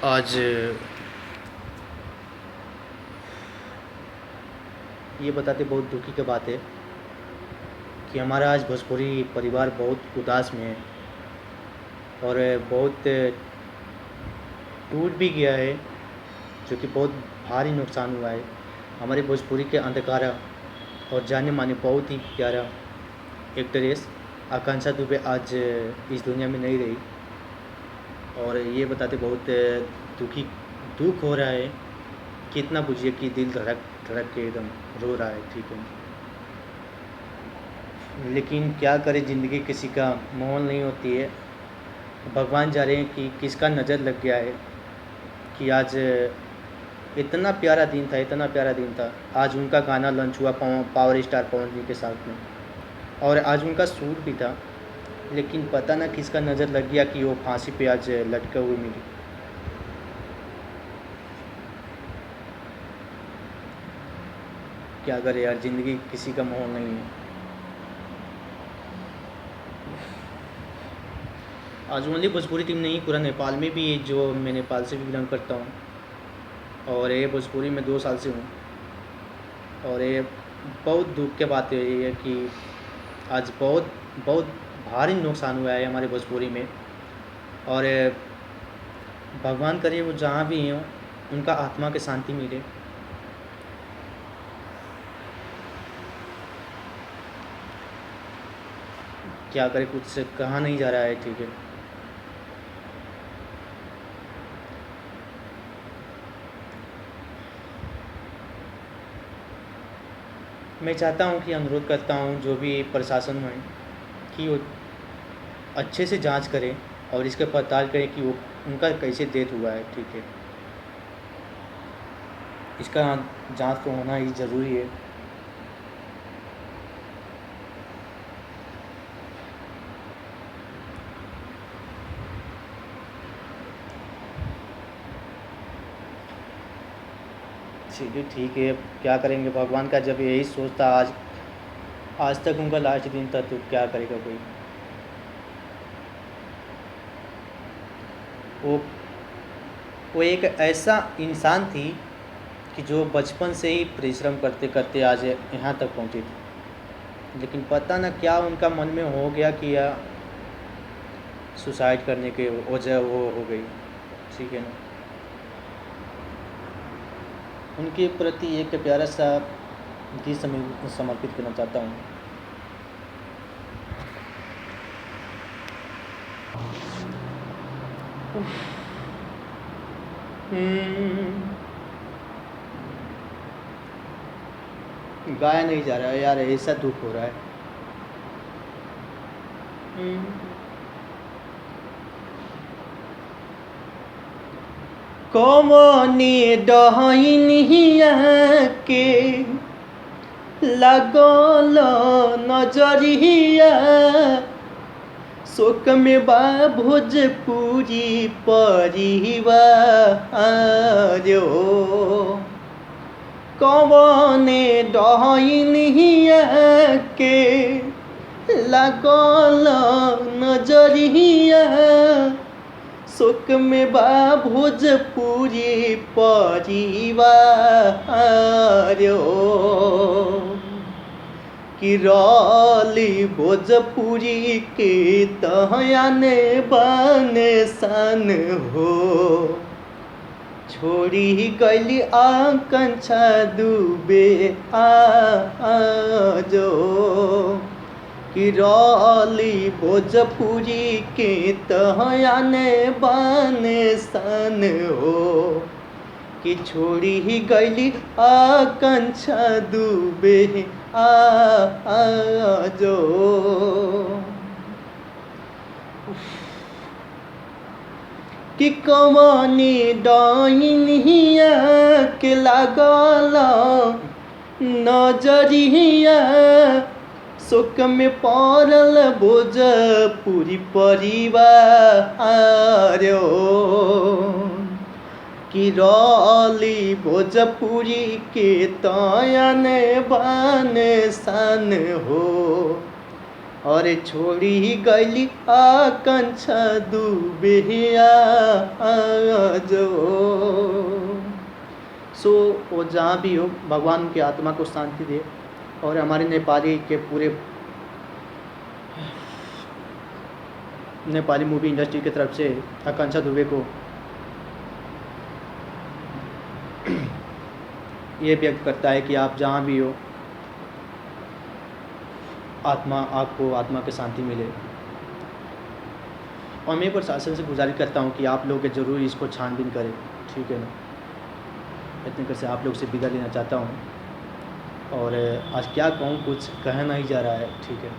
आज ये बताते बहुत दुखी की बात है कि हमारा आज भोजपुरी परिवार बहुत उदास में है और बहुत टूट भी गया है, जो कि बहुत भारी नुकसान हुआ है। हमारे भोजपुरी के अंधकारा और जाने माने बहुत ही प्यारा एक्ट्रेस आकांक्षा दुबे आज इस दुनिया में नहीं रही। और ये बताते बहुत दुखी दुख हो रहा है। कितना बुझिए कि दिल धड़क धड़क के एकदम रो रहा है, ठीक है। लेकिन क्या करे, ज़िंदगी किसी का मोल नहीं होती है। भगवान जा रहे हैं कि किसका नज़र लग गया है कि आज इतना प्यारा दिन था, इतना प्यारा दिन था। आज उनका गाना लॉन्च हुआ पावर स्टार पवन जी के साथ में, और आज उनका शूट भी था। लेकिन पता ना किसका नज़र लग गया कि वो फांसी पे आज लटके हुए मिली। क्या करे यार, ज़िंदगी किसी का मोह नहीं है। आज ओनली भोजपुरी टीम नहीं, पूरा नेपाल में भी, जो मैं नेपाल से भी बिलोंग करता हूँ और ये भोजपुरी में 2 साल से हूँ। और ये बहुत दुख की बात है ये कि आज बहुत बहुत भारी नुकसान हुआ है हमारे भोजपुरी में। और भगवान करे वो जहाँ भी हों उनका आत्मा की शांति मिले। क्या करे, कुछ कहा नहीं जा रहा है, ठीक है। मैं चाहता हूँ कि अनुरोध करता हूँ जो भी प्रशासन में कि वो अच्छे से जांच करें और इसके पड़ताल करें कि वो उनका कैसे डेथ हुआ है, ठीक है। इसका जांच तो होना ही ज़रूरी है। चलिए ठीक है, अब क्या करेंगे। भगवान का जब यही सोच था, आज तक उनका लास्ट दिन था, तो क्या करेगा कोई। वो वो एक ऐसा इंसान थी कि जो बचपन से ही परिश्रम करते करते आज यहाँ तक पहुँची थी। लेकिन पता ना क्या उनका मन में हो गया कि या सुसाइड करने के वजह वो हो गई, ठीक है ना। उनके प्रति एक प्यारा सा गीत समर्पित करना चाहता हूँ। गाया नहीं जा रहा है यार, ऐसा दुख हो रहा है। कौमने डहनिया के लगल नजरिया, शोक में बा भोजपुरी परिवार। कौने डहनिया के लगल नजरिया, शोक में बा भोजपुरी परिवार। कि रली भोजपुरी के तहयाने बने सन हो, छोड़ी गली आकांक्षा दुबे आजो। कि रली भोजपुरी के तहयाने बने सन हो, कि छोड़ी ही गली आकांक्षा दुबे आजो। कि कवनी डाइनिया के लागल नजरिया, शोक में पड़ल भोजपुरी परिवार। कि रली भोजपुरी के तयन बन सन हो, और छोड़ी ही गली आकांक्षा दुबिया जो। सो वो जहाँ भी हो भगवान उनकी आत्मा को शांति दे। और हमारे नेपाली के पूरे नेपाली मूवी इंडस्ट्री की तरफ से आकांक्षा दुबे को ये व्यक्त करता है कि आप जहाँ भी हो आपको आत्मा की शांति मिले। और मैं प्रशासन से गुजारिश करता हूँ कि आप लोग ज़रूर इसको छानबीन करें, ठीक है ना। इतने कर से आप लोग से विदा लेना चाहता हूँ। और आज क्या कहूँ, कुछ कहा नहीं जा रहा है, ठीक है।